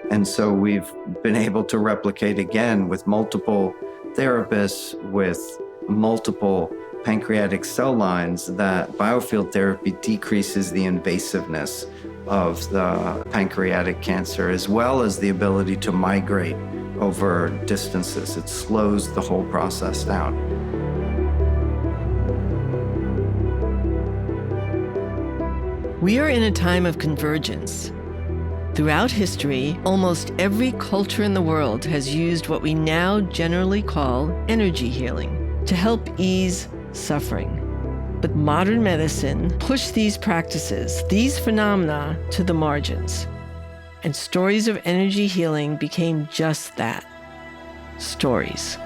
And so we've been able to replicate again with multiple therapists, with multiple pancreatic cell lines, that biofield therapy decreases the invasiveness of the pancreatic cancer, as well as the ability to migrate over distances. It slows the whole process down. We are in a time of convergence. Throughout history, almost every culture in the world has used what we now generally call energy healing to help ease suffering. But modern medicine pushed these practices, these phenomena, to the margins. And stories of energy healing became just that, stories.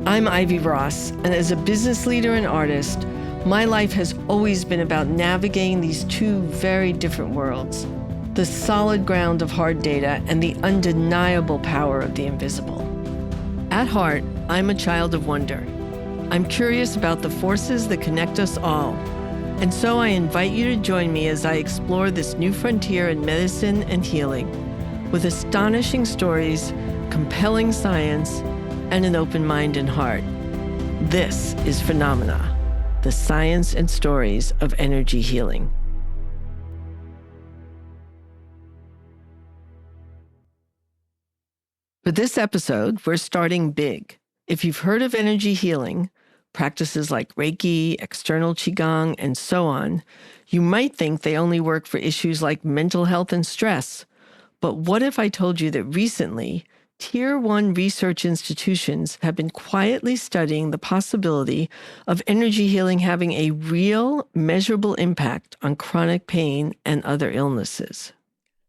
I'm Ivy Ross, and as a business leader and artist, my life has always been about navigating these two very different worlds, the solid ground of hard data and the undeniable power of the invisible. At heart, I'm a child of wonder. I'm curious about the forces that connect us all, and so I invite you to join me as I explore this new frontier in medicine and healing, with astonishing stories, compelling science, and an open mind and heart. This is Phenomena, the science and stories of energy healing. For this episode, we're starting big. If you've heard of energy healing, practices like Reiki, external Qigong, and so on, you might think they only work for issues like mental health and stress. But what if I told you that recently, Tier 1 research institutions have been quietly studying the possibility of energy healing having a real, measurable impact on chronic pain and other illnesses?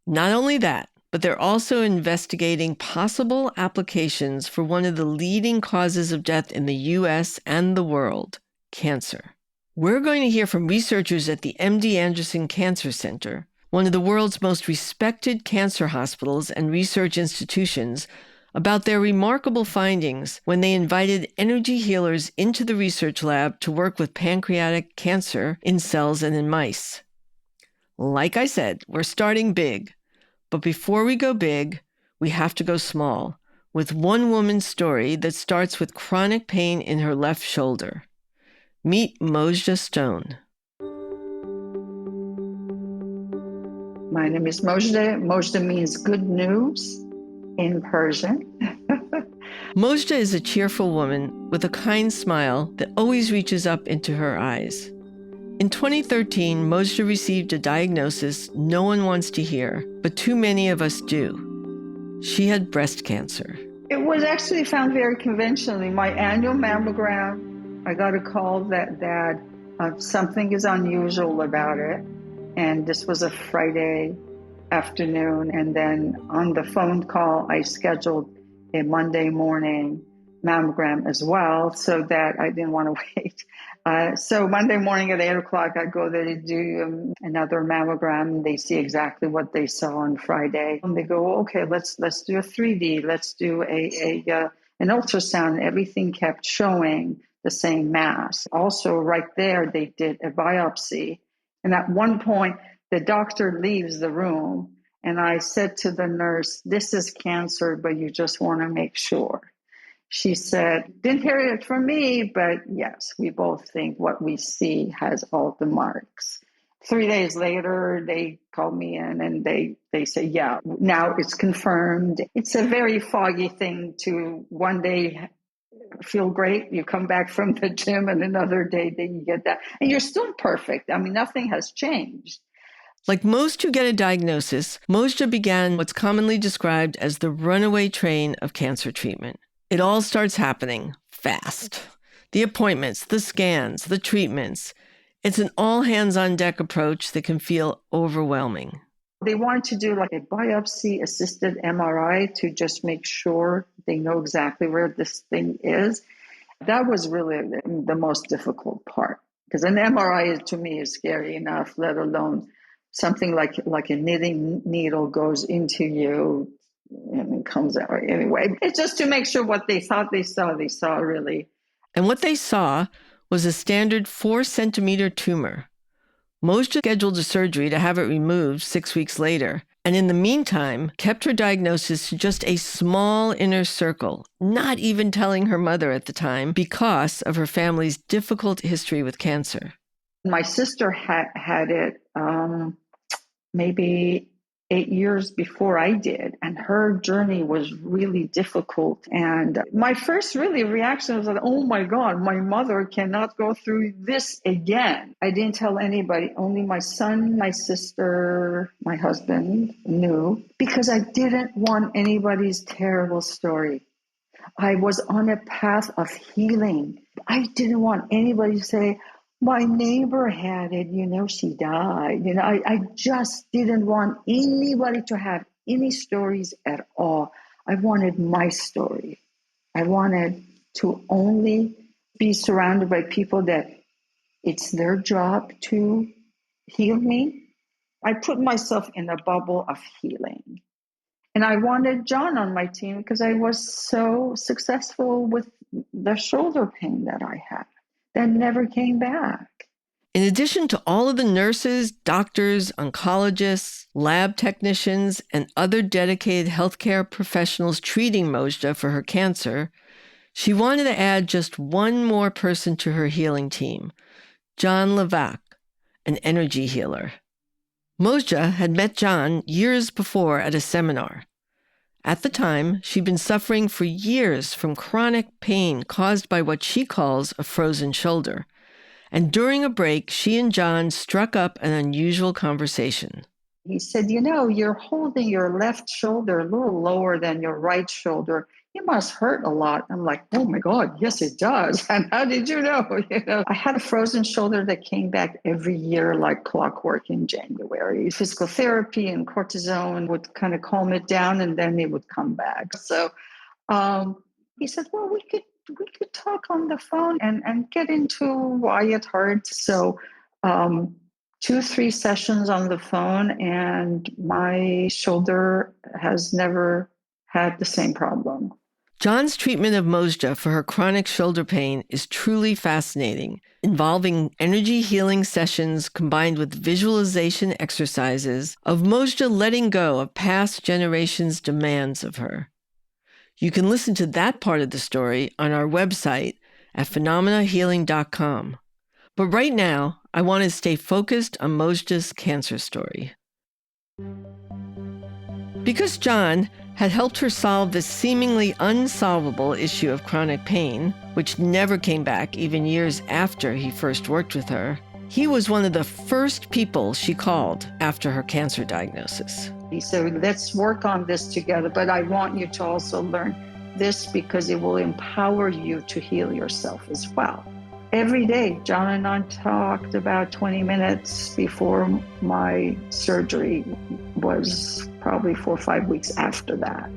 Not only that, but they're also investigating possible applications for one of the leading causes of death in the U.S. and the world, cancer. We're going to hear from researchers at the MD Anderson Cancer Center, one of the world's most respected cancer hospitals and research institutions, about their remarkable findings when they invited energy healers into the research lab to work with pancreatic cancer in cells and in mice. Like I said, we're starting big. But before we go big, we have to go small, with one woman's story that starts with chronic pain in her left shoulder. Meet Mojda Stone. My name is Mojda. Mojda means good news in Persian. Mojda is a cheerful woman with a kind smile that always reaches up into her eyes. In 2013, Mojda received a diagnosis no one wants to hear, but too many of us do. She had breast cancer. It was actually found very conventionally. My annual mammogram, I got a call that something is unusual about it. And this was a Friday afternoon. And then on the phone call, I scheduled a Monday morning mammogram as well, so that I didn't want to wait. So Monday morning at 8 o'clock, I go there to do another mammogram. They see exactly what they saw on Friday. And they go, okay, let's do a 3D. Let's do an ultrasound. Everything kept showing the same mass. Also, right there, they did a biopsy. And at one point, the doctor leaves the room. And I said to the nurse, this is cancer, but you just want to make sure. She said, didn't hear it from me, but yes, we both think what we see has all the marks. 3 days later, they called me in and they say, yeah, now it's confirmed. It's a very foggy thing to one day feel great. You come back from the gym and another day then you get that. And you're still perfect. I mean, nothing has changed. Like most who get a diagnosis, Mojda began what's commonly described as the runaway train of cancer treatment. It all starts happening fast. The appointments, the scans, the treatments. It's an all-hands-on-deck approach that can feel overwhelming. They wanted to do like a biopsy-assisted MRI to just make sure they know exactly where this thing is. That was really the most difficult part, because an MRI to me is scary enough, let alone something like a knitting needle goes into you and it comes out. Anyway, it's just to make sure what they thought they saw really. And what they saw was a standard 4-centimeter tumor, Mojdeh scheduled a surgery to have it removed 6 weeks later, and in the meantime, kept her diagnosis to just a small inner circle, not even telling her mother at the time because of her family's difficult history with cancer. My sister had it maybe 8 years before I did, and her journey was really difficult. And my first really reaction was like, oh my God, my mother cannot go through this again. I didn't tell anybody, only my son, my sister, my husband knew, because I didn't want anybody's terrible story. I was on a path of healing. I didn't want anybody to say, my neighbor had it, she died. I just didn't want anybody to have any stories at all. I wanted my story. I wanted to only be surrounded by people that it's their job to heal me. I put myself in a bubble of healing. And I wanted John on my team because I was so successful with the shoulder pain that I had that never came back. In addition to all of the nurses, doctors, oncologists, lab technicians, and other dedicated healthcare professionals treating Mojdeh for her cancer, she wanted to add just one more person to her healing team, John Levac, an energy healer. Mojdeh had met John years before at a seminar. At the time, she'd been suffering for years from chronic pain caused by what she calls a frozen shoulder. And during a break, she and John struck up an unusual conversation. He said, you're holding your left shoulder a little lower than your right shoulder. It must hurt a lot. I'm like, oh my God, yes, it does. And how did you know? I had a frozen shoulder that came back every year like clockwork in January. Physical therapy and cortisone would kind of calm it down, and then it would come back. So he said, well, we could talk on the phone and get into why it hurts. So 2-3 sessions on the phone, and my shoulder has never had the same problem. John's treatment of Mojdeh for her chronic shoulder pain is truly fascinating, involving energy healing sessions combined with visualization exercises of Mojdeh letting go of past generations' demands of her. You can listen to that part of the story on our website at phenomenahealing.com. But right now, I want to stay focused on Mojdeh's cancer story. Because John had helped her solve this seemingly unsolvable issue of chronic pain, which never came back even years after he first worked with her, he was one of the first people she called after her cancer diagnosis. He said, let's work on this together, but I want you to also learn this because it will empower you to heal yourself as well. Every day, John and I talked about 20 minutes before my surgery was probably 4 or 5 weeks after that.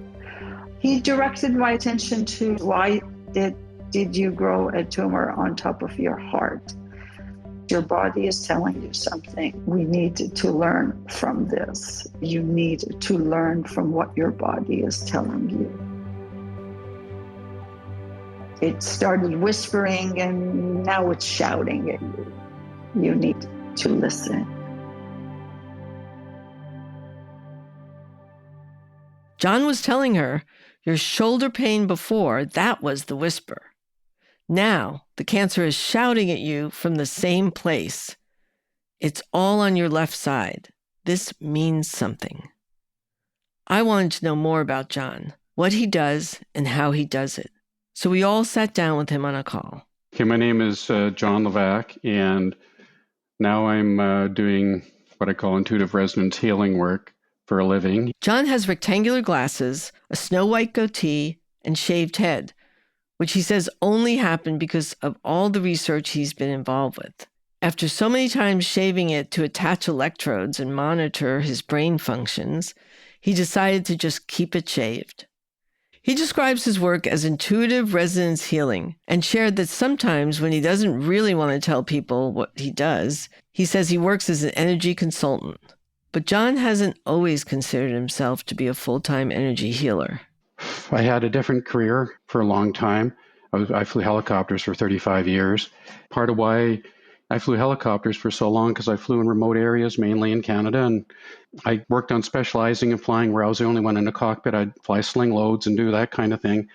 He directed my attention to why did you grow a tumor on top of your heart? Your body is telling you something. We need to learn from this. You need to learn from what your body is telling you. It started whispering and now it's shouting at you. You need to listen. John was telling her, your shoulder pain before, that was the whisper. Now, the cancer is shouting at you from the same place. It's all on your left side. This means something. I wanted to know more about John, what he does, and how he does it. So we all sat down with him on a call. Okay, my name is John Levac, and now I'm doing what I call intuitive resonance healing work for a living. John has rectangular glasses, a snow-white goatee, and shaved head, which he says only happened because of all the research he's been involved with. After so many times shaving it to attach electrodes and monitor his brain functions, he decided to just keep it shaved. He describes his work as intuitive resonance healing and shared that sometimes when he doesn't really want to tell people what he does, he says he works as an energy consultant. But John hasn't always considered himself to be a full-time energy healer. I had a different career for a long time. I flew helicopters for 35 years. Part of why I flew helicopters for so long because I flew in remote areas, mainly in Canada, and I worked on specializing in flying where I was the only one in the cockpit. I'd fly sling loads and do that kind of thing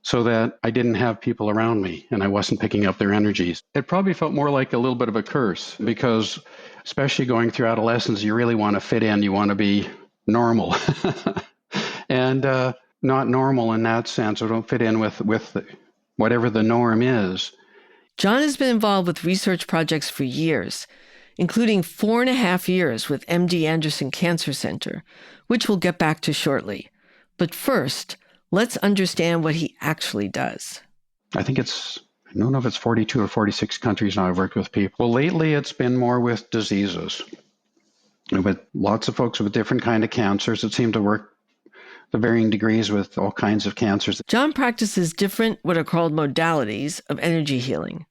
so that I didn't have people around me and I wasn't picking up their energies. It probably felt more like a little bit of a curse because, especially going through adolescence, you really want to fit in. You want to be normal and not normal in that sense, or don't fit in with whatever the norm is. John has been involved with research projects for years, including 4.5 years with MD Anderson Cancer Center, which we'll get back to shortly. But first, let's understand what he actually does. I don't know if it's 42 or 46 countries now I've worked with people. Well, lately it's been more with diseases, with lots of folks with different kind of cancers that seem to work to varying degrees with all kinds of cancers. John practices different, what are called modalities of energy healing.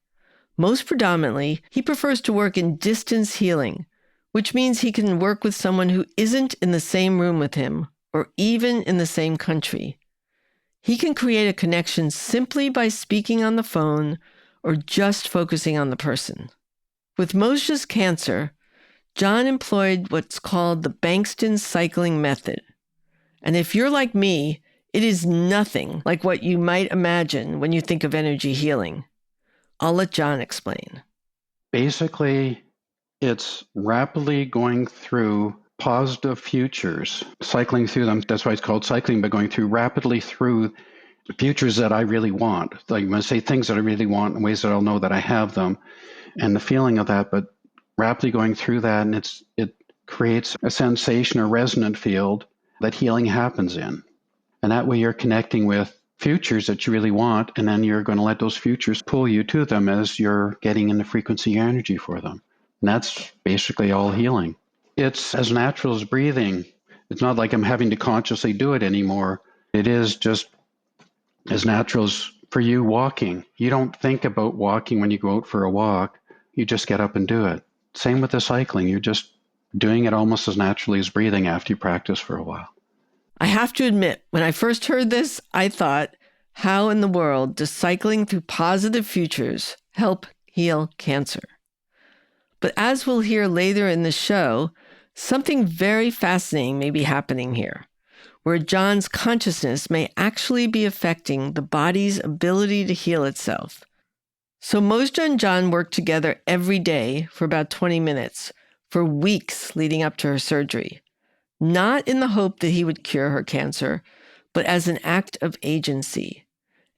Most predominantly, he prefers to work in distance healing, which means he can work with someone who isn't in the same room with him or even in the same country. He can create a connection simply by speaking on the phone or just focusing on the person. With Moshe's cancer, John employed what's called the Bankston cycling method. And if you're like me, it is nothing like what you might imagine when you think of energy healing. I'll let John explain. Basically, it's rapidly going through positive futures, cycling through them. That's why it's called cycling, but going rapidly through the futures that I really want. Like when I say things that I really want in ways that I'll know that I have them and the feeling of that, but rapidly going through that, and it creates a sensation or resonant field that healing happens in. And that way you're connecting with futures that you really want, and then you're going to let those futures pull you to them as you're getting in the frequency energy for them. And that's basically all healing. It's as natural as breathing. It's not like I'm having to consciously do it anymore. It is just as natural as for you walking. You don't think about walking when you go out for a walk. You just get up and do it. Same with the cycling. You're just doing it almost as naturally as breathing after you practice for a while. I have to admit, when I first heard this, I thought, how in the world does cycling through positive futures help heal cancer? But as we'll hear later in the show, something very fascinating may be happening here, where John's consciousness may actually be affecting the body's ability to heal itself. So Moshe and John worked together every day for about 20 minutes for weeks leading up to her surgery, not in the hope that he would cure her cancer, but as an act of agency.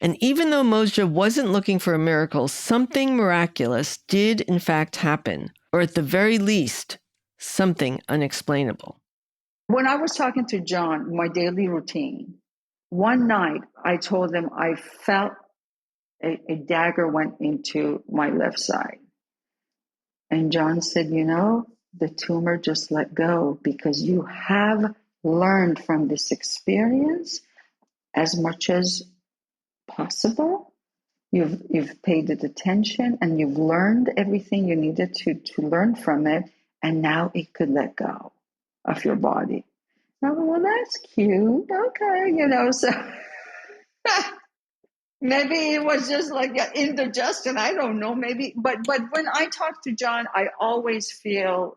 And even though Moshe wasn't looking for a miracle, something miraculous did in fact happen, or at the very least, something unexplainable. When I was talking to John, my daily routine, one night I told him I felt a dagger went into my left side. And John said, the tumor just let go because you have learned from this experience as much as possible. You've paid it attention and you've learned everything you needed to learn from it. And now it could let go of your body. Oh, well, that's cute. Okay, so maybe it was just like an indigestion. I don't know, maybe. But when I talk to John, I always feel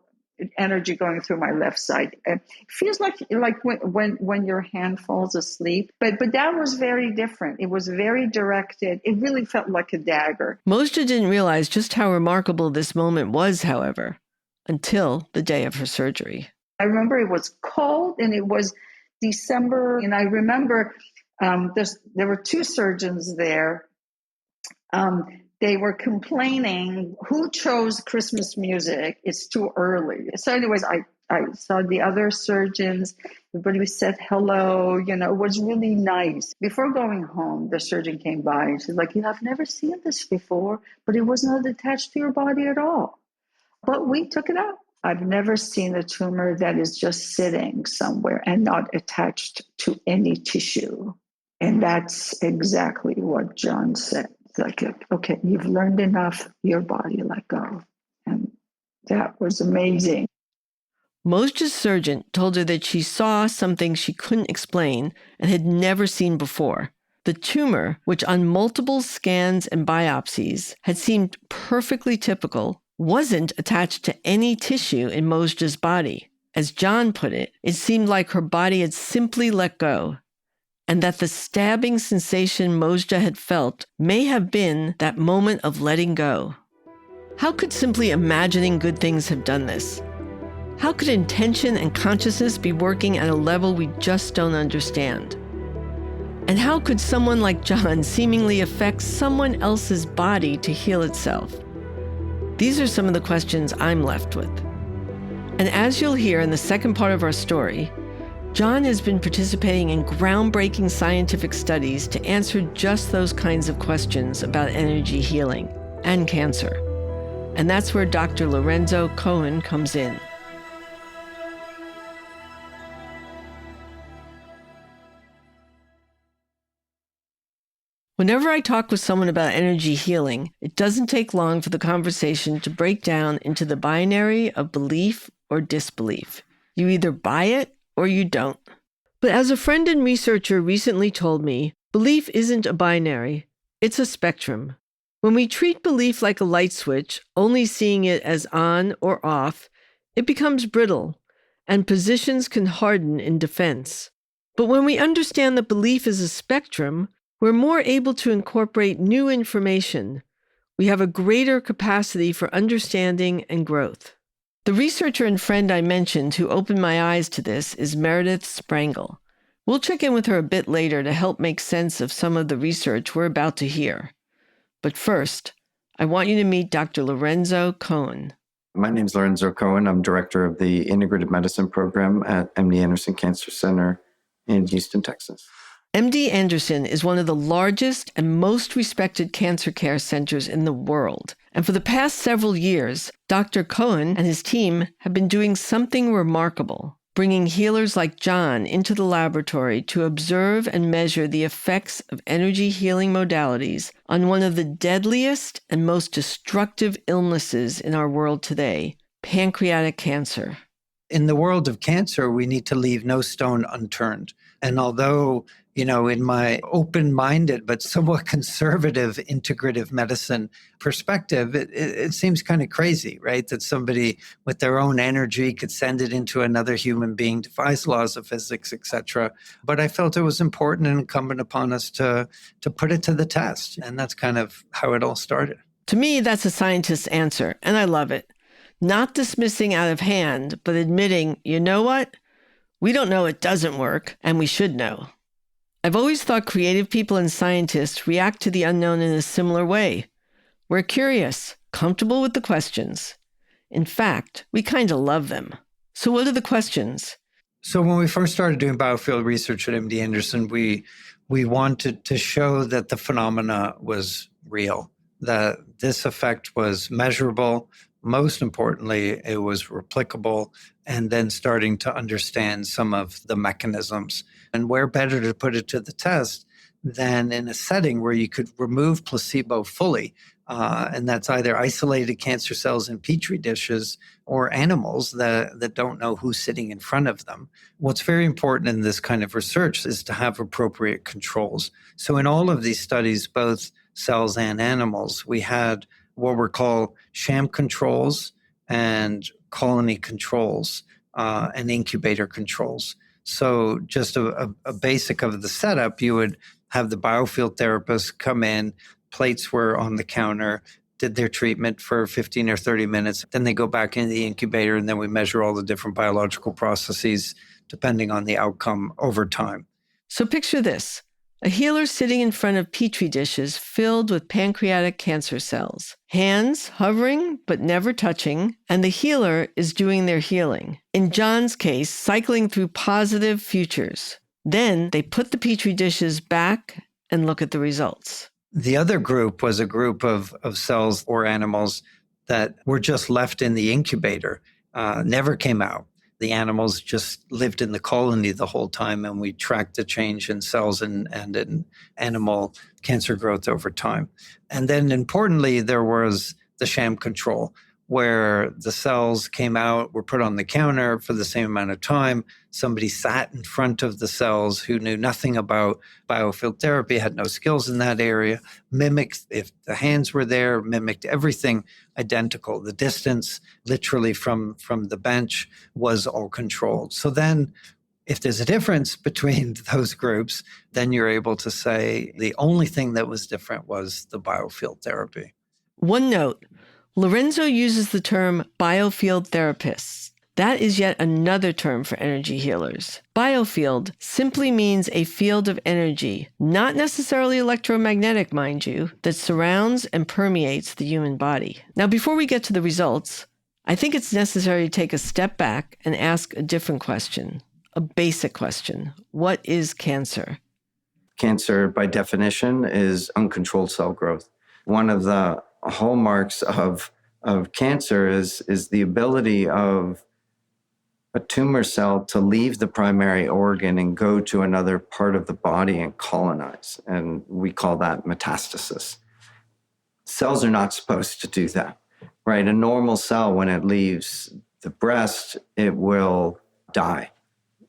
energy going through my left side. It feels like when your hand falls asleep. But that was very different. It was very directed. It really felt like a dagger. Moshe didn't realize just how remarkable this moment was, however, until the day of her surgery. I remember it was cold and it was December. And I remember there were two surgeons there. They were complaining, who chose Christmas music? It's too early. So anyways, I saw the other surgeons. Everybody said hello. It was really nice. Before going home, the surgeon came by and she's like, I've never seen this before, but it was not attached to your body at all. But we took it out. I've never seen a tumor that is just sitting somewhere and not attached to any tissue. And that's exactly what John said. It's like, okay, you've learned enough, your body let go. And that was amazing. Moshe's surgeon told her that she saw something she couldn't explain and had never seen before. The tumor, which on multiple scans and biopsies had seemed perfectly typical, wasn't attached to any tissue in Mojda's body. As John put it, it seemed like her body had simply let go, and that the stabbing sensation Mojda had felt may have been that moment of letting go. How could simply imagining good things have done this? How could intention and consciousness be working at a level we just don't understand? And how could someone like John seemingly affect someone else's body to heal itself? These are some of the questions I'm left with. And as you'll hear in the second part of our story, John has been participating in groundbreaking scientific studies to answer just those kinds of questions about energy healing and cancer. And that's where Dr. Lorenzo Cohen comes in. Whenever I talk with someone about energy healing, it doesn't take long for the conversation to break down into the binary of belief or disbelief. You either buy it or you don't. But as a friend and researcher recently told me, belief isn't a binary, it's a spectrum. When we treat belief like a light switch, only seeing it as on or off, it becomes brittle, and positions can harden in defense. But when we understand that belief is a spectrum, we're more able to incorporate new information. We have a greater capacity for understanding and growth. The researcher and friend I mentioned who opened my eyes to this is Meredith Sprangel. We'll check in with her a bit later to help make sense of some of the research we're about to hear. But first, I want you to meet Dr. Lorenzo Cohen. My name is Lorenzo Cohen. I'm director of the Integrative Medicine program at MD Anderson Cancer Center in Houston, Texas. MD Anderson is one of the largest and most respected cancer care centers in the world. And for the past several years, Dr. Cohen and his team have been doing something remarkable, bringing healers like John into the laboratory to observe and measure the effects of energy healing modalities on one of the deadliest and most destructive illnesses in our world today, pancreatic cancer. In the world of cancer, we need to leave no stone unturned. And although, in my open-minded but somewhat conservative integrative medicine perspective, it seems kind of crazy, right? That somebody with their own energy could send it into another human being, defies laws of physics, etc. But I felt it was important and incumbent upon us to put it to the test. And that's kind of how it all started. To me, that's a scientist's answer, and I love it. Not dismissing out of hand, but admitting, you know what? We don't know it doesn't work, and we should know. I've always thought creative people and scientists react to the unknown in a similar way. We're curious, comfortable with the questions. In fact, we kind of love them. So what are the questions? So when we first started doing biofield research at MD Anderson, we wanted to show that the phenomena was real, that this effect was measurable. Most importantly, it was replicable, and then starting to understand some of the mechanisms. And where better to put it to the test than in a setting where you could remove placebo fully, and that's either isolated cancer cells in petri dishes or animals that don't know who's sitting in front of them. What's very important in this kind of research is to have appropriate controls. So in all of these studies, both cells and animals, we had what were called sham controls and colony controls and incubator controls. So just a basic of the setup, you would have the biofield therapist come in, plates were on the counter, did their treatment for 15 or 30 minutes. Then they go back into the incubator, and then we measure all the different biological processes depending on the outcome over time. So picture this. A healer sitting in front of petri dishes filled with pancreatic cancer cells. Hands hovering but never touching, and the healer is doing their healing. In John's case, cycling through positive futures. Then they put the petri dishes back and look at the results. The other group was a group of cells or animals that were just left in the incubator, never came out. The animals just lived in the colony the whole time, and we tracked the change in cells and in animal cancer growth over time. And then importantly, there was the sham control, where the cells came out, were put on the counter for the same amount of time. Somebody sat in front of the cells who knew nothing about biofield therapy, had no skills in that area, mimicked, if the hands were there, mimicked everything identical. The distance literally from the bench was all controlled. So then if there's a difference between those groups, then you're able to say the only thing that was different was the biofield therapy. One note, Lorenzo uses the term biofield therapists. That is yet another term for energy healers. Biofield simply means a field of energy, not necessarily electromagnetic, mind you, that surrounds and permeates the human body. Now, before we get to the results, I think it's necessary to take a step back and ask a different question, a basic question. What is cancer? Cancer, by definition, is uncontrolled cell growth. One of the hallmarks of cancer is the ability of a tumor cell to leave the primary organ and go to another part of the body and colonize. And we call that metastasis. Cells are not supposed to do that, right? A normal cell, when it leaves the breast, it will die.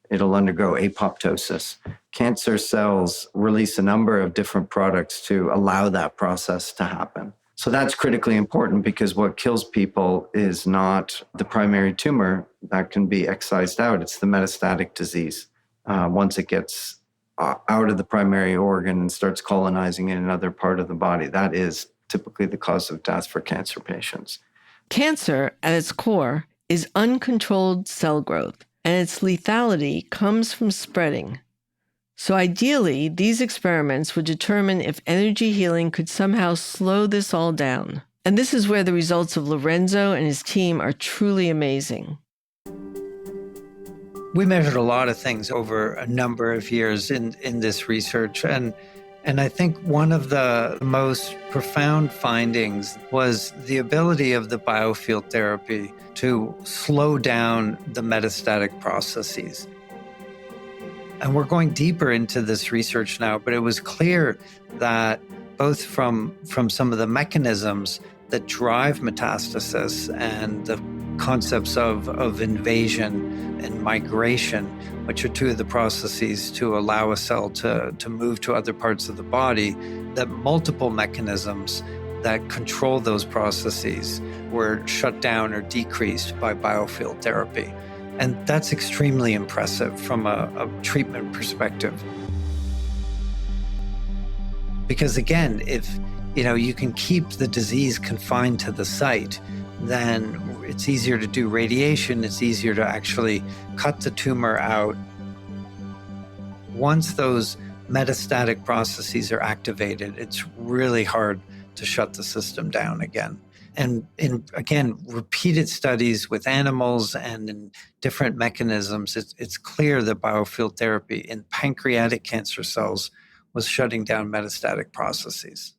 It'll undergo apoptosis. Cancer cells release a number of different products to allow that process to happen. So that's critically important, because what kills people is not the primary tumor that can be excised out. It's the metastatic disease. Once it gets out of the primary organ and starts colonizing in another part of the body, that is typically the cause of death for cancer patients. Cancer, at its core, is uncontrolled cell growth, and its lethality comes from spreading. So ideally, these experiments would determine if energy healing could somehow slow this all down. And this is where the results of Lorenzo and his team are truly amazing. We measured a lot of things over a number of years in this research. And I think one of the most profound findings was the ability of the biofield therapy to slow down the metastatic processes. And we're going deeper into this research now, but it was clear that both from some of the mechanisms that drive metastasis and the concepts of invasion and migration, which are two of the processes to allow a cell to move to other parts of the body, that multiple mechanisms that control those processes were shut down or decreased by biofield therapy. And that's extremely impressive from a treatment perspective. Because again, if you can keep the disease confined to the site, then it's easier to do radiation, it's easier to actually cut the tumor out. Once those metastatic processes are activated, it's really hard to shut the system down again. And in, again, repeated studies with animals and in different mechanisms, it's clear that biofield therapy in pancreatic cancer cells was shutting down metastatic processes.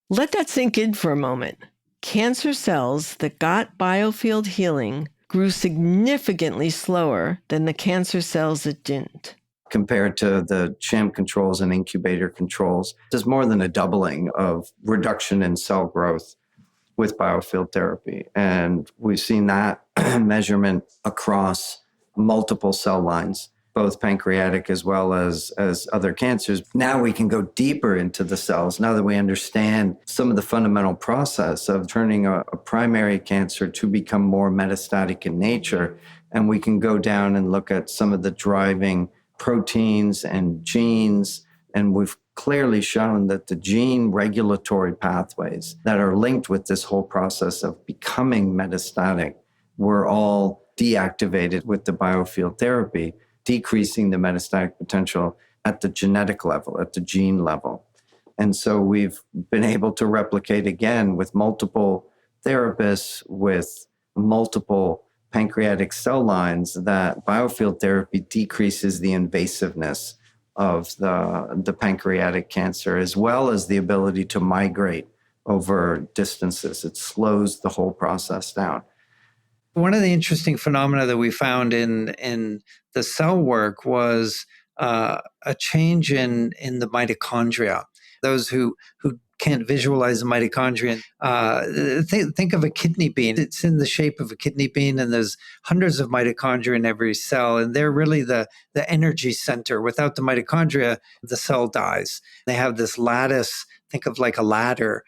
Let that sink in for a moment. Cancer cells that got biofield healing grew significantly slower than the cancer cells that didn't. Compared to the sham controls and incubator controls, there's more than a doubling of reduction in cell growth with biofield therapy. And we've seen that measurement across multiple cell lines, both pancreatic as well as other cancers. Now we can go deeper into the cells, now that we understand some of the fundamental process of turning a primary cancer to become more metastatic in nature. And we can go down and look at some of the driving proteins and genes. And we've clearly shown that the gene regulatory pathways that are linked with this whole process of becoming metastatic were all deactivated with the biofield therapy, decreasing the metastatic potential at the genetic level, at the gene level. And so we've been able to replicate again with multiple therapists, with multiple pancreatic cell lines, that biofield therapy decreases the invasiveness of the pancreatic cancer, as well as the ability to migrate over distances. It slows the whole process down. One of the interesting phenomena that we found in the cell work was a change in the mitochondria. Those who can't visualize the mitochondria. Think of a kidney bean. It's in the shape of a kidney bean, and there's hundreds of mitochondria in every cell, and they're really the energy center. Without the mitochondria, the cell dies. They have this lattice, think of like a ladder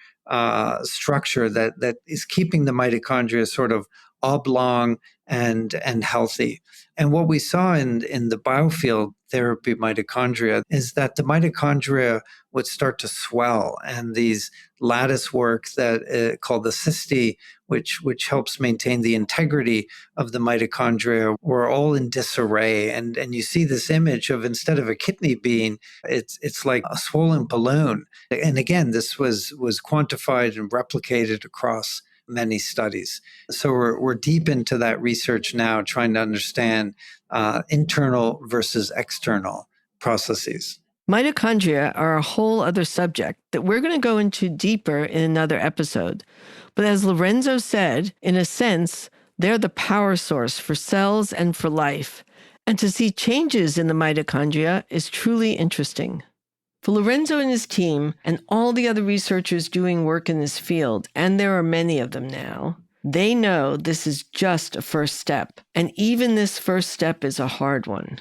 structure that is keeping the mitochondria sort of oblong and healthy. And what we saw in the biofield therapy mitochondria is that the mitochondria would start to swell, and these lattice work that called the cyste, which helps maintain the integrity of the mitochondria, were all in disarray. And you see this image of, instead of a kidney bean, it's like a swollen balloon. And again, this was quantified and replicated across many studies. So we're deep into that research now, trying to understand internal versus external processes. Mitochondria are a whole other subject that we're going to go into deeper in another episode. But as Lorenzo said, in a sense, they're the power source for cells and for life. And to see changes in the mitochondria is truly interesting. For Lorenzo and his team, and all the other researchers doing work in this field, and there are many of them now, they know this is just a first step. And even this first step is a hard one.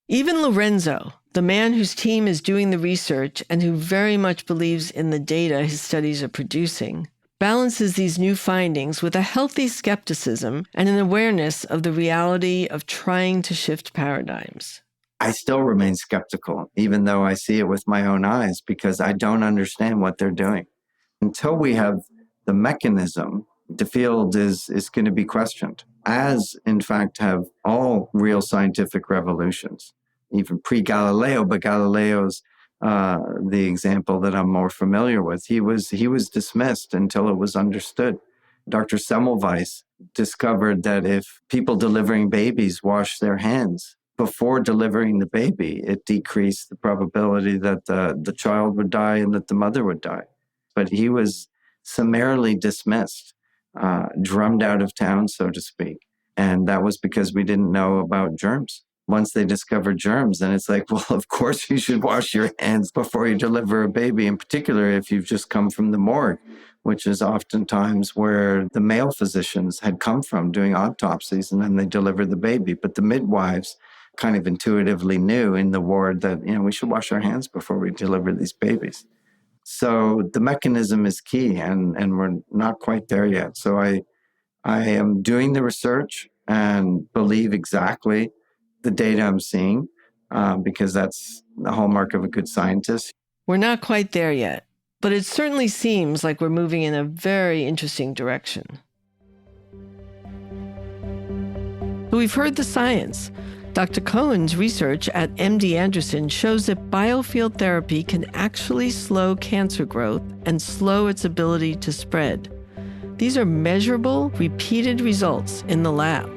Even Lorenzo, the man whose team is doing the research and who very much believes in the data his studies are producing, balances these new findings with a healthy skepticism and an awareness of the reality of trying to shift paradigms. I still remain skeptical, even though I see it with my own eyes, because I don't understand what they're doing. Until we have the mechanism, the field is going to be questioned, as in fact have all real scientific revolutions, even pre-Galileo, but Galileo's the example that I'm more familiar with. He was dismissed until it was understood. Dr. Semmelweis discovered that if people delivering babies wash their hands before delivering the baby, it decreased the probability that the child would die and that the mother would die. But he was summarily dismissed, drummed out of town, so to speak. And that was because we didn't know about germs. Once they discovered germs, then it's like, well, of course you should wash your hands before you deliver a baby, in particular if you've just come from the morgue, which is oftentimes where the male physicians had come from doing autopsies, and then they delivered the baby. But the midwives kind of intuitively knew in the ward that, we should wash our hands before we deliver these babies. So the mechanism is key, and we're not quite there yet. So I am doing the research and believe exactly the data I'm seeing, because that's the hallmark of a good scientist. We're not quite there yet, but it certainly seems like we're moving in a very interesting direction. But we've heard the science. Dr. Cohen's research at MD Anderson shows that biofield therapy can actually slow cancer growth and slow its ability to spread. These are measurable, repeated results in the lab.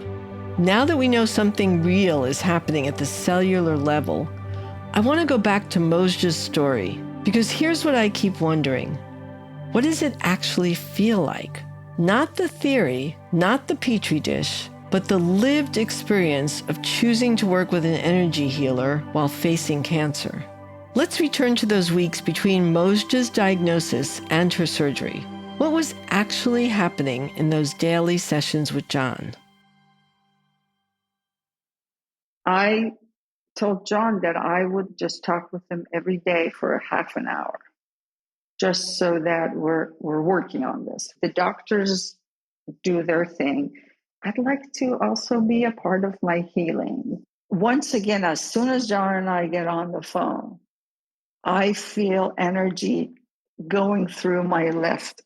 Now that we know something real is happening at the cellular level, I want to go back to Mojda's story, because here's what I keep wondering. What does it actually feel like? Not the theory, not the petri dish, but the lived experience of choosing to work with an energy healer while facing cancer. Let's return to those weeks between Mojda's diagnosis and her surgery. What was actually happening in those daily sessions with John? I told John that I would just talk with him every day for a half an hour, just so that we're working on this. The doctors do their thing. I'd like to also be a part of my healing. Once again, as soon as John and I get on the phone, I feel energy going through my left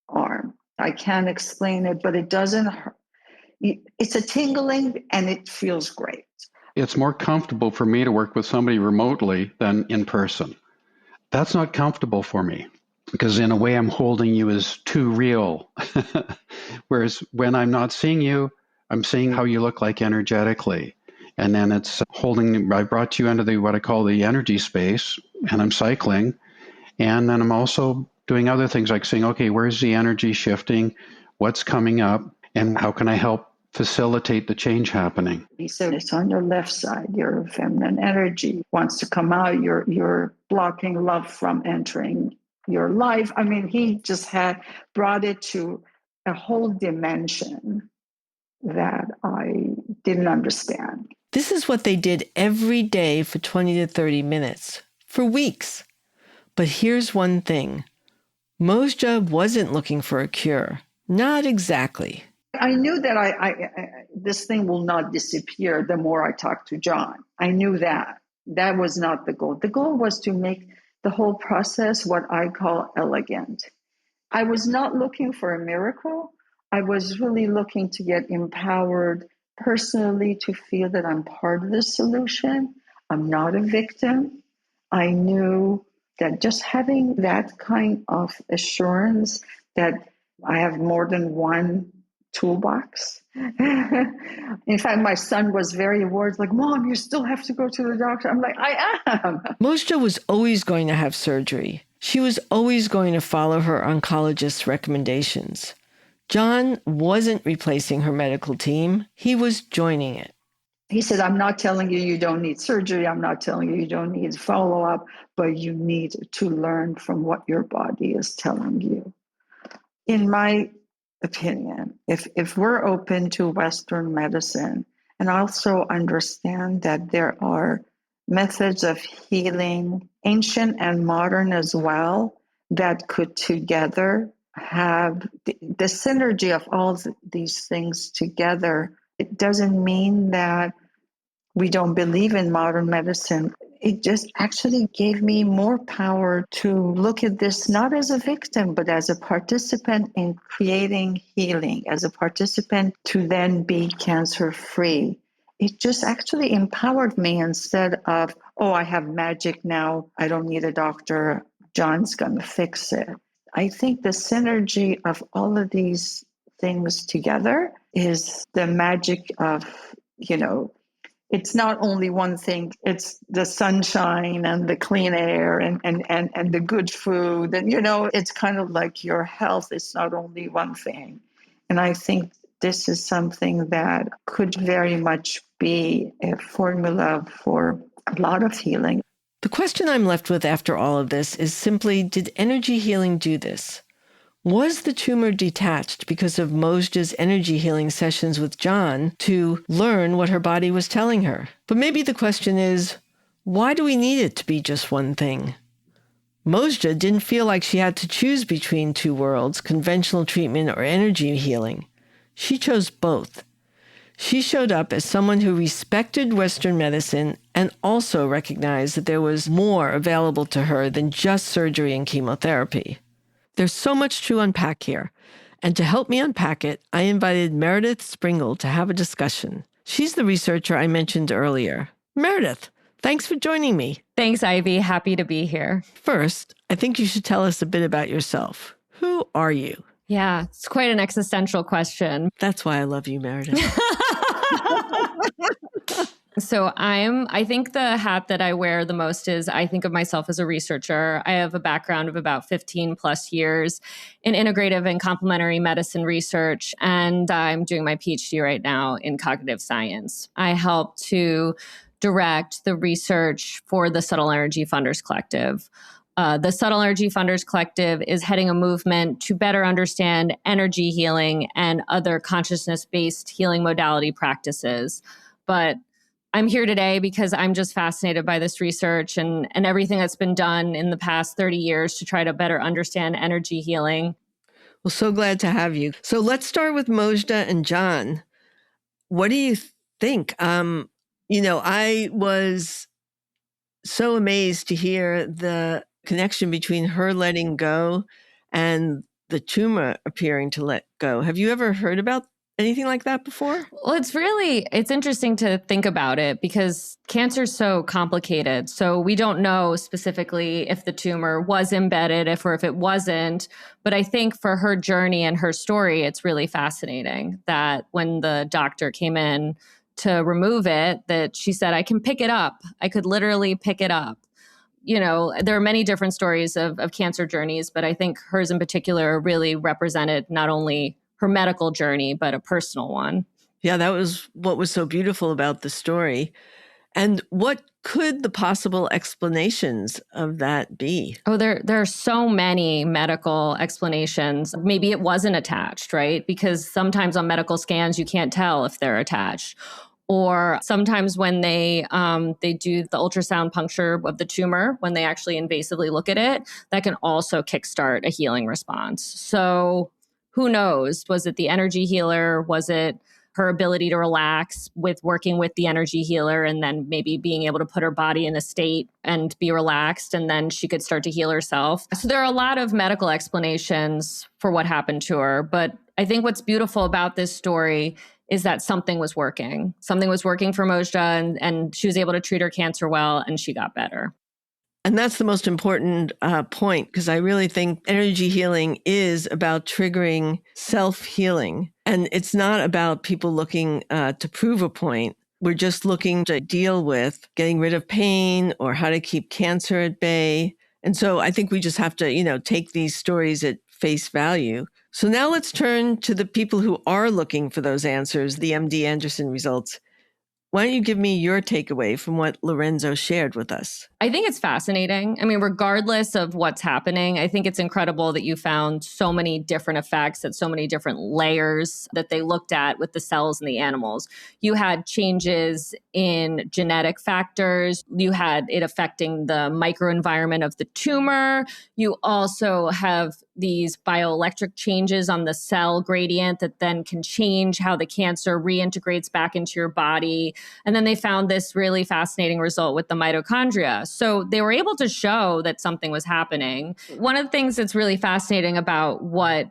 arm. I can't explain it, but it doesn't hurt. It's a tingling and it feels great. It's more comfortable for me to work with somebody remotely than in person. That's not comfortable for me, because in a way I'm holding you as too real. Whereas when I'm not seeing you, I'm seeing how you look like energetically. And then it's I brought you into what I call the energy space, and I'm cycling. And then I'm also doing other things like saying, okay, where's the energy shifting? What's coming up? And how can I help facilitate the change happening? He said, it's on your left side. Your feminine energy wants to come out. You're blocking love from entering. your life. I mean, he just had brought it to a whole dimension that I didn't understand. This is what they did every day for 20 to 30 minutes, for weeks. But here's one thing. Mosja wasn't looking for a cure. Not exactly. I knew that this thing will not disappear the more I talk to John. I knew that. That was not the goal. The goal was to make the whole process what I call elegant. I was not looking for a miracle. I was really looking to get empowered personally, to feel that I'm part of the solution. I'm not a victim. I knew that just having that kind of assurance that I have more than one toolbox. In fact, my son was very worried, like, Mom, you still have to go to the doctor. I'm like, I am. Mosja was always going to have surgery. She was always going to follow her oncologist's recommendations. John wasn't replacing her medical team. He was joining it. He said, I'm not telling you you don't need surgery. I'm not telling you you don't need follow-up, but you need to learn from what your body is telling you. In my opinion, if we're open to Western medicine and also understand that there are methods of healing, ancient and modern as well, that could together have the synergy of all these things together, it doesn't mean that we don't believe in modern medicine. It just actually gave me more power to look at this not as a victim, but as a participant in creating healing, as a participant to then be cancer-free. It just actually empowered me instead of, oh, I have magic now. I don't need a doctor. John's going to fix it. I think the synergy of all of these things together is the magic of, it's not only one thing, it's the sunshine and the clean air and the good food. And, it's kind of like your health is not only one thing. And I think this is something that could very much be a formula for a lot of healing. The question I'm left with after all of this is simply, did energy healing do this? Was the tumor detached because of Mosja's energy healing sessions with John to learn what her body was telling her? But maybe the question is, why do we need it to be just one thing? Mosja didn't feel like she had to choose between two worlds, conventional treatment or energy healing. She chose both. She showed up as someone who respected Western medicine and also recognized that there was more available to her than just surgery and chemotherapy. There's so much to unpack here. And to help me unpack it, I invited Meredith Springle to have a discussion. She's the researcher I mentioned earlier. Meredith, thanks for joining me. Thanks, Ivy. Happy to be here. First, I think you should tell us a bit about yourself. Who are you? Yeah, it's quite an existential question. That's why I love you, Meredith. So I think the hat that I wear the most is I think of myself as a researcher. I have a background of about 15 plus years in integrative and complementary medicine research, and I'm doing my PhD right now in cognitive science. I help to direct the research for the Subtle Energy Funders Collective. The Subtle Energy Funders Collective is heading a movement to better understand energy healing and other consciousness-based healing modality practices. But I'm here today because I'm just fascinated by this research and everything that's been done in the past 30 years to try to better understand energy healing. Well, so glad to have you. So let's start with Mosja and John. What do you think? I was so amazed to hear the connection between her letting go and the tumor appearing to let go. Have you ever heard about anything like that before? Well, it's interesting to think about it because cancer is so complicated. So we don't know specifically if the tumor was embedded, if it wasn't. But I think for her journey and her story, it's really fascinating that when the doctor came in to remove it, that she said, I can pick it up. I could literally pick it up. There are many different stories of cancer journeys, but I think hers in particular really represented not only her medical journey, but a personal one. Yeah, that was what was so beautiful about the story. And what could the possible explanations of that be? Oh, there are so many medical explanations. Maybe it wasn't attached, right? Because sometimes on medical scans, you can't tell if they're attached. Or sometimes when they do the ultrasound puncture of the tumor, when they actually invasively look at it, that can also kickstart a healing response. So who knows? Was it the energy healer? Was it her ability to relax with working with the energy healer and then maybe being able to put her body in a state and be relaxed, and then she could start to heal herself? So there are a lot of medical explanations for what happened to her. But I think what's beautiful about this story is that something was working. Something was working for Mojda, and she was able to treat her cancer well, and she got better. And that's the most important point, because I really think energy healing is about triggering self-healing. And it's not about people looking to prove a point. We're just looking to deal with getting rid of pain or how to keep cancer at bay. And so I think we just have to, take these stories at face value. So now let's turn to the people who are looking for those answers, the MD Anderson results. Why don't you give me your takeaway from what Lorenzo shared with us? I think it's fascinating. I mean, regardless of what's happening, I think it's incredible that you found so many different effects at so many different layers that they looked at with the cells and the animals. You had changes in genetic factors. You had it affecting the microenvironment of the tumor. You also have these bioelectric changes on the cell gradient that then can change how the cancer reintegrates back into your body. And then they found this really fascinating result with the mitochondria. So they were able to show that something was happening. One of the things that's really fascinating about what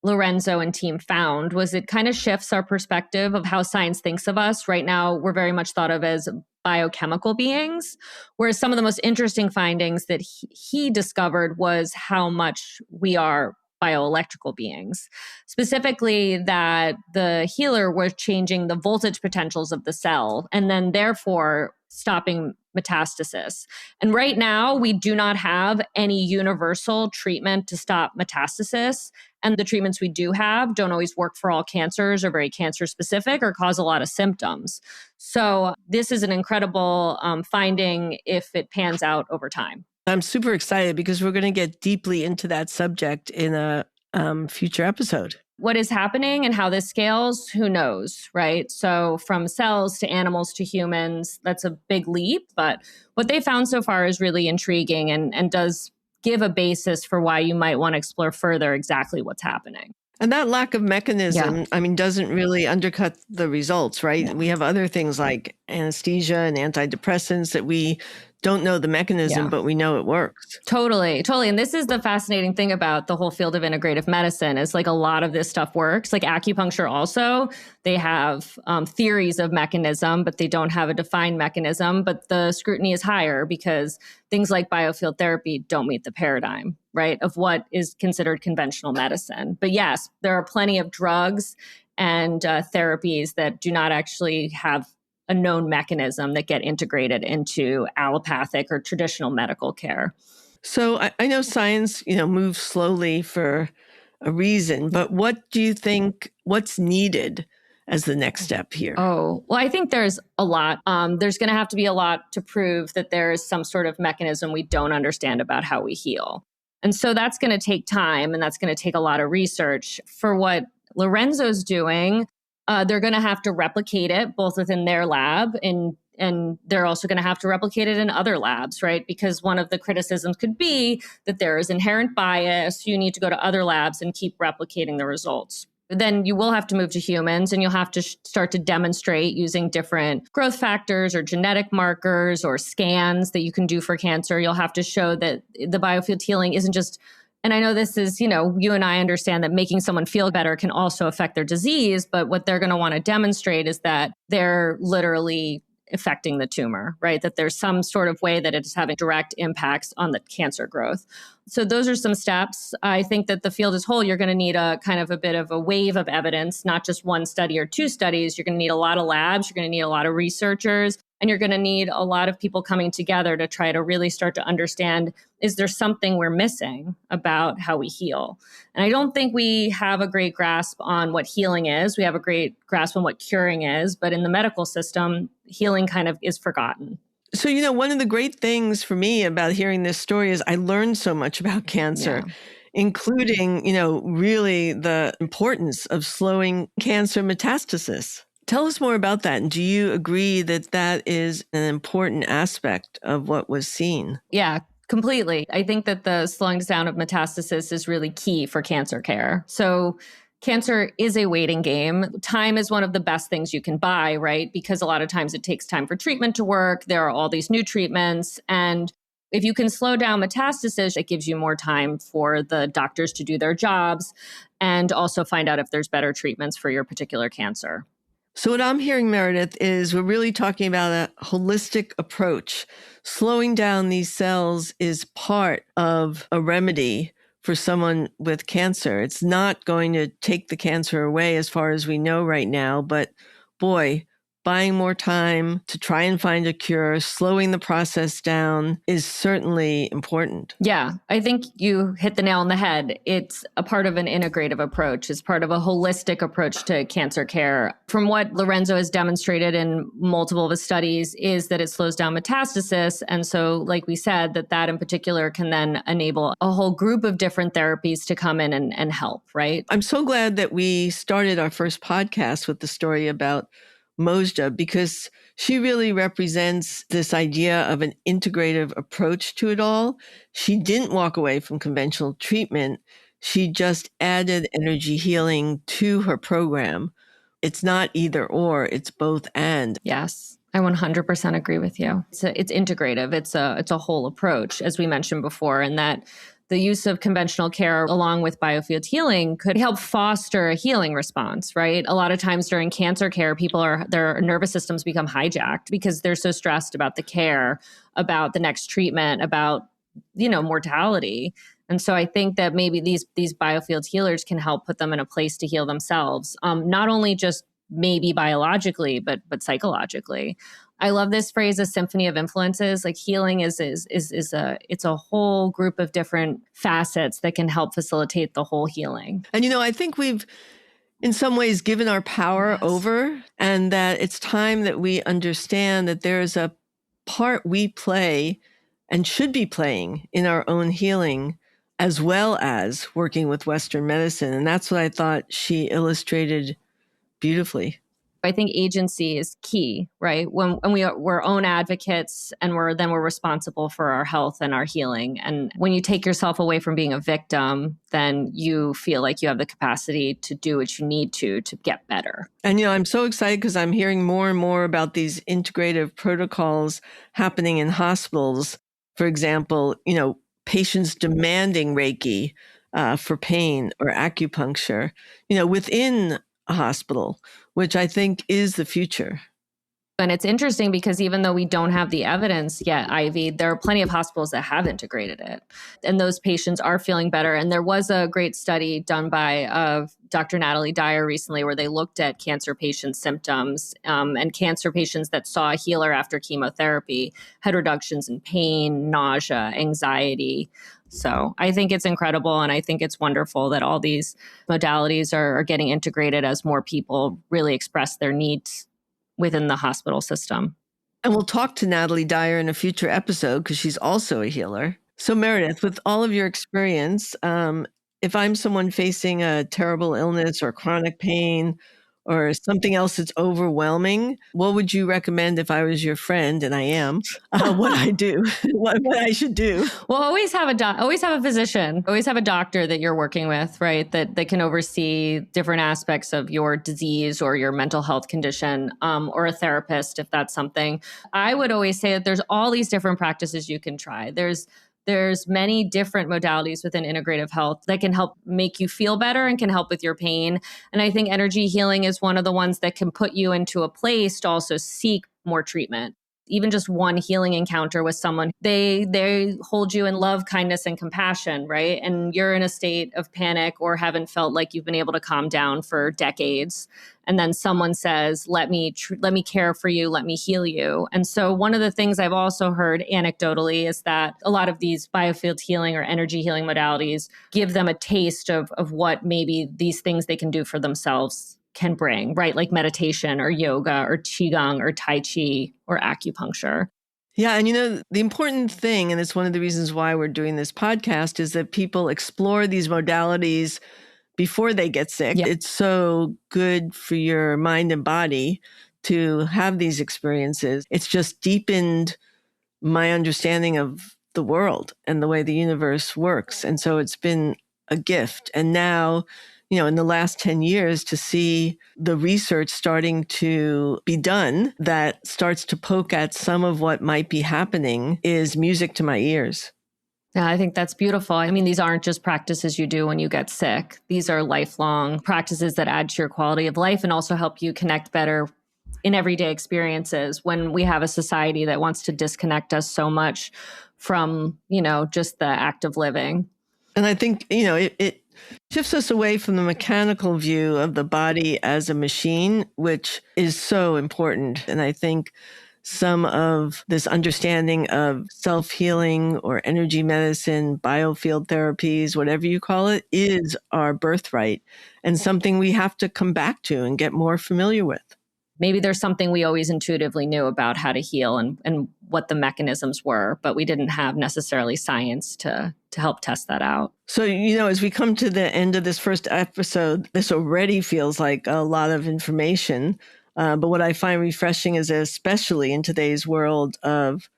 Lorenzo and team found was it kind of shifts our perspective of how science thinks of us. Right now, we're very much thought of as biochemical beings, whereas some of the most interesting findings that he discovered was how much we are bioelectrical beings. Specifically, that the healer was changing the voltage potentials of the cell and then therefore stopping metastasis. And right now, we do not have any universal treatment to stop metastasis. And the treatments we do have don't always work for all cancers or very cancer specific or cause a lot of symptoms. So this is an incredible finding if it pans out over time. I'm super excited because we're going to get deeply into that subject in a future episode. What is happening and how this scales, who knows, right? So from cells to animals to humans, that's a big leap. But what they found so far is really intriguing and does give a basis for why you might want to explore further exactly what's happening. And that lack of mechanism, doesn't really undercut the results, right? Yeah. We have other things like anesthesia and antidepressants that we don't know the mechanism, but we know it works. Totally. And this is the fascinating thing about the whole field of integrative medicine is like a lot of this stuff works. Like acupuncture also, they have theories of mechanism, but they don't have a defined mechanism. But the scrutiny is higher because things like biofield therapy don't meet the paradigm, right, of what is considered conventional medicine. But yes, there are plenty of drugs and therapies that do not actually have a known mechanism that get integrated into allopathic or traditional medical care. So I know science, moves slowly for a reason, but what do you think, what's needed as the next step here? Oh, well, I think there's a lot. There's going to have to be a lot to prove that there is some sort of mechanism we don't understand about how we heal. And so that's going to take time and that's going to take a lot of research. For what Lorenzo's doing, they're going to have to replicate it both within their lab and they're also going to have to replicate it in other labs, right? Because one of the criticisms could be that there is inherent bias. You need to go to other labs and keep replicating the results. Then you will have to move to humans and you'll have to start to demonstrate using different growth factors or genetic markers or scans that you can do for cancer. You'll have to show that the biofield healing isn't just, and I know this is, you and I understand that making someone feel better can also affect their disease, but what they're going to want to demonstrate is that they're literally affecting the tumor, right? That there's some sort of way that it's having direct impacts on the cancer growth. So those are some steps. I think that the field as whole, you're going to need a kind of a bit of a wave of evidence, not just one study or two studies. You're going to need a lot of labs. You're going to need a lot of researchers. And you're going to need a lot of people coming together to try to really start to understand, is there something we're missing about how we heal? And I don't think we have a great grasp on what healing is. We have a great grasp on what curing is. But in the medical system, healing kind of is forgotten. So, one of the great things for me about hearing this story is I learned so much about cancer, including, really the importance of slowing cancer metastasis. Tell us more about that. And do you agree that that is an important aspect of what was seen? Yeah, completely. I think that the slowing down of metastasis is really key for cancer care. So cancer is a waiting game. Time is one of the best things you can buy, right? Because a lot of times it takes time for treatment to work. There are all these new treatments. And if you can slow down metastasis, it gives you more time for the doctors to do their jobs and also find out if there's better treatments for your particular cancer. So what I'm hearing, Meredith, is we're really talking about a holistic approach. Slowing down these cells is part of a remedy for someone with cancer. It's not going to take the cancer away as far as we know right now, but boy, buying more time to try and find a cure, slowing the process down is certainly important. Yeah, I think you hit the nail on the head. It's a part of an integrative approach. It's part of a holistic approach to cancer care. From what Lorenzo has demonstrated in multiple of his studies is that it slows down metastasis. And so, like we said, that in particular can then enable a whole group of different therapies to come in and help, right? I'm so glad that we started our first podcast with the story about Mojda, because she really represents this idea of an integrative approach to it all. She didn't walk away from conventional treatment. She just added energy healing to her program. It's not either or, it's both and. Yes, I 100% agree with you. It's integrative. It's a whole approach, as we mentioned before, and that the use of conventional care along with biofield healing could help foster a healing response, right? A lot of times during cancer care, their nervous systems become hijacked because they're so stressed about the care, about the next treatment, about, mortality. And so I think that maybe these biofield healers can help put them in a place to heal themselves, not only just maybe biologically, but psychologically. I love this phrase, a symphony of influences. Like healing it's a whole group of different facets that can help facilitate the whole healing. And I think we've in some ways given our power over, and that it's time that we understand that there is a part we play and should be playing in our own healing, as well as working with Western medicine. And that's what I thought she illustrated beautifully. I think agency is key, right? When we're own advocates and we're responsible for our health and our healing. And when you take yourself away from being a victim, then you feel like you have the capacity to do what you need to get better. And, I'm so excited because I'm hearing more and more about these integrative protocols happening in hospitals. For example, patients demanding Reiki for pain or acupuncture, within a hospital, which I think is the future. And it's interesting because even though we don't have the evidence yet, Ivy, there are plenty of hospitals that have integrated it. And those patients are feeling better. And there was a great study done by Dr. Natalie Dyer recently where they looked at cancer patients' symptoms and cancer patients that saw a healer after chemotherapy had reductions in pain, nausea, anxiety. So I think it's incredible. And I think it's wonderful that all these modalities are getting integrated as more people really express their needs within the hospital system. And we'll talk to Natalie Dyer in a future episode because she's also a healer. So Meredith, with all of your experience, if I'm someone facing a terrible illness or chronic pain or something else that's overwhelming, what would you recommend if I was your friend, and I am, what I do, what I should do? Well, always have a physician, always have a doctor that you're working with, right? That can oversee different aspects of your disease or your mental health condition, or a therapist if that's something. I would always say that there's all these different practices you can try. There's many different modalities within integrative health that can help make you feel better and can help with your pain. And I think energy healing is one of the ones that can put you into a place to also seek more treatment. Even just one healing encounter with someone, they hold you in love, kindness, and compassion, right? And you're in a state of panic or haven't felt like you've been able to calm down for decades. And then someone says, let me care for you, let me heal you. And so one of the things I've also heard anecdotally is that a lot of these biofield healing or energy healing modalities give them a taste of what maybe these things they can do for themselves can bring, right? Like meditation or yoga or qigong or tai chi or acupuncture. Yeah. And the important thing, and it's one of the reasons why we're doing this podcast, is that people explore these modalities before they get sick. Yeah. It's so good for your mind and body to have these experiences. It's just deepened my understanding of the world and the way the universe works. And so it's been a gift. And now, in the last 10 years, to see the research starting to be done that starts to poke at some of what might be happening is music to my ears. Yeah, I think that's beautiful. I mean, these aren't just practices you do when you get sick. These are lifelong practices that add to your quality of life and also help you connect better in everyday experiences when we have a society that wants to disconnect us so much from, just the act of living. And I think, it shifts us away from the mechanical view of the body as a machine, which is so important. And I think some of this understanding of self-healing or energy medicine, biofield therapies, whatever you call it, is our birthright and something we have to come back to and get more familiar with. Maybe there's something we always intuitively knew about how to heal and what the mechanisms were, but we didn't have necessarily science to help test that out. So, as we come to the end of this first episode, this already feels like a lot of information. But what I find refreshing is, especially in today's world of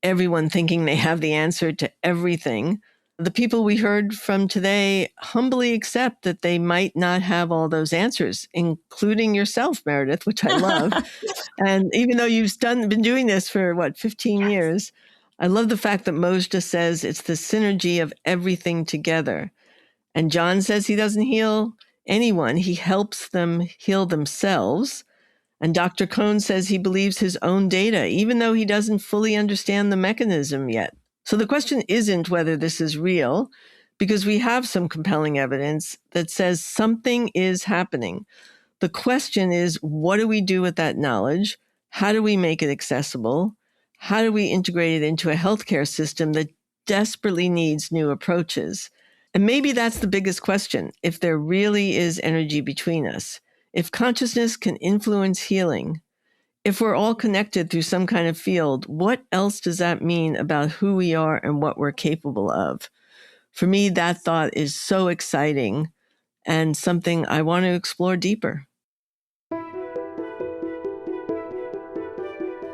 everyone thinking they have the answer to everything, the people we heard from today humbly accept that they might not have all those answers, including yourself, Meredith, which I love. And even though you've been doing this for 15 years, I love the fact that Mojda says it's the synergy of everything together. And John says he doesn't heal anyone. He helps them heal themselves. And Dr. Cohen says he believes his own data, even though he doesn't fully understand the mechanism yet. So the question isn't whether this is real, because we have some compelling evidence that says something is happening. The question is, what do we do with that knowledge? How do we make it accessible? How do we integrate it into a healthcare system that desperately needs new approaches? And maybe that's the biggest question, if there really is energy between us. If consciousness can influence healing, if we're all connected through some kind of field, what else does that mean about who we are and what we're capable of? For me, that thought is so exciting and something I want to explore deeper.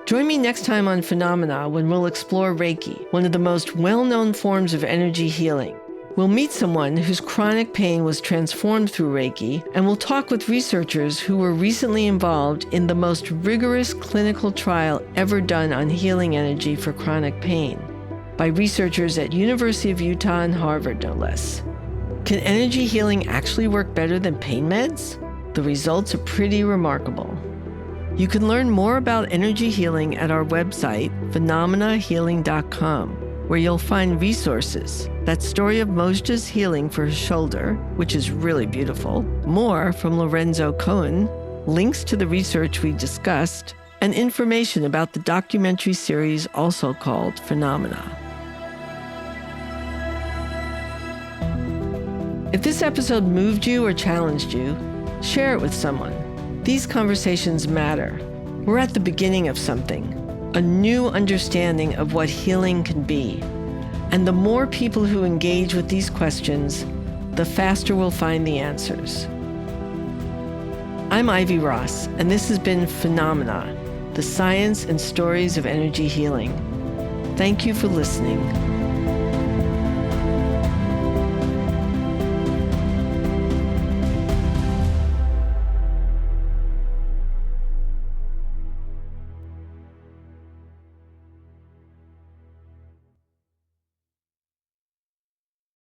Join me next time on Phenomena when we'll explore Reiki, one of the most well-known forms of energy healing. We'll meet someone whose chronic pain was transformed through Reiki, and we'll talk with researchers who were recently involved in the most rigorous clinical trial ever done on healing energy for chronic pain, by researchers at University of Utah and Harvard, no less. Can energy healing actually work better than pain meds? The results are pretty remarkable. You can learn more about energy healing at our website, phenomenahealing.com. where you'll find resources. That story of Mojda's healing for his shoulder, which is really beautiful, more from Lorenzo Cohen, links to the research we discussed, and information about the documentary series also called Phenomena. If this episode moved you or challenged you, share it with someone. These conversations matter. We're at the beginning of something, a new understanding of what healing can be. And the more people who engage with these questions, the faster we'll find the answers. I'm Ivy Ross, and this has been Phenomena, the science and stories of energy healing. Thank you for listening.